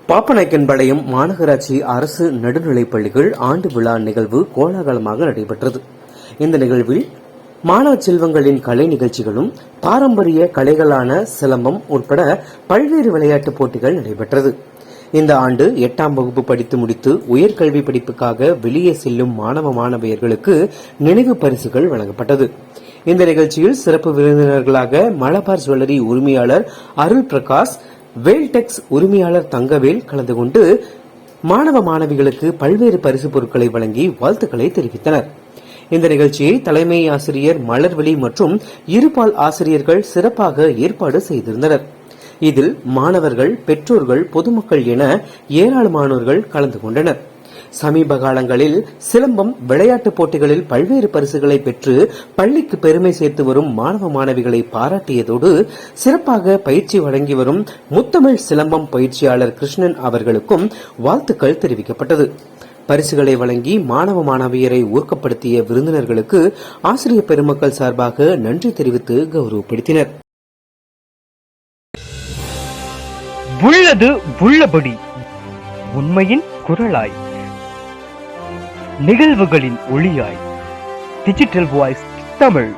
பாப்பநாயக்கன்பாளையம் மாநகராட்சி அரசு நடுநிலைப் பள்ளிகள் ஆண்டு விழா நிகழ்வு கோலாகலமாக நடைபெற்றது. இந்த நிகழ்வில் மாணவ செல்வங்களின் கலை நிகழ்ச்சிகளும் பாரம்பரிய கலைகளான சிலம்பம் உட்பட பல்வேறு விளையாட்டுப் போட்டிகள் நடைபெற்றது. இந்த ஆண்டு 8ஆம் வகுப்பு படித்து முடித்து உயர்கல்வி படிப்புக்காக வெளியே செல்லும் மாணவ மாணவியர்களுக்கு நினைவு பரிசுகள் வழங்கப்பட்டது. இந்த நிகழ்ச்சியில் சிறப்பு விருந்தினர்களாக மலபார் ஜுவல்லரி உரிமையாளர் அருள் பிரகாஷ், வேல்டெக்ஸ் உரிமையாளர் தங்கவேல் கலந்து கொண்டு மாணவ மாணவிகளுக்கு பல்வேறு பரிசு பொருட்களை வழங்கி வாழ்த்துக்களை தெரிவித்தனர். இந்த நிகழ்ச்சியை தலைமை ஆசிரியர் மலர்விழி மற்றும் இருபால் ஆசிரியர்கள் சிறப்பாக ஏற்பாடு செய்திருந்தனர். இதில் மாணவர்கள், பெற்றோர்கள், பொதுமக்கள் என ஏராளமானோர்கள் கலந்து கொண்டனர். சமீப காலங்களில் சிலம்பம் விளையாட்டுப் போட்டிகளில் பல்வேறு பரிசுகளை பெற்று பள்ளிக்கு பெருமை சேர்த்து வரும் மாணவ மாணவிகளை பாராட்டியதோடு சிறப்பாக பயிற்சி வழங்கி வரும் முத்தமிழ் சிலம்பம் பயிற்சியாளர் கிருஷ்ணன் அவர்களுக்கும் வாழ்த்துக்கள் தெரிவிக்கப்பட்டது. பரிசுகளை வழங்கி மாணவ மாணவியரை ஊக்கப்படுத்திய விருந்தினர்களுக்கு ஆசிரியர் பெருமக்கள் சார்பாக நன்றி தெரிவித்து கௌரவப்படுத்தினர். உள்ளது உள்ளபடி உண்மையின் குரலாய், நிகழ்வுகளின் ஒளியாய், டிஜிட்டல் வாய்ஸ் தமிழ்.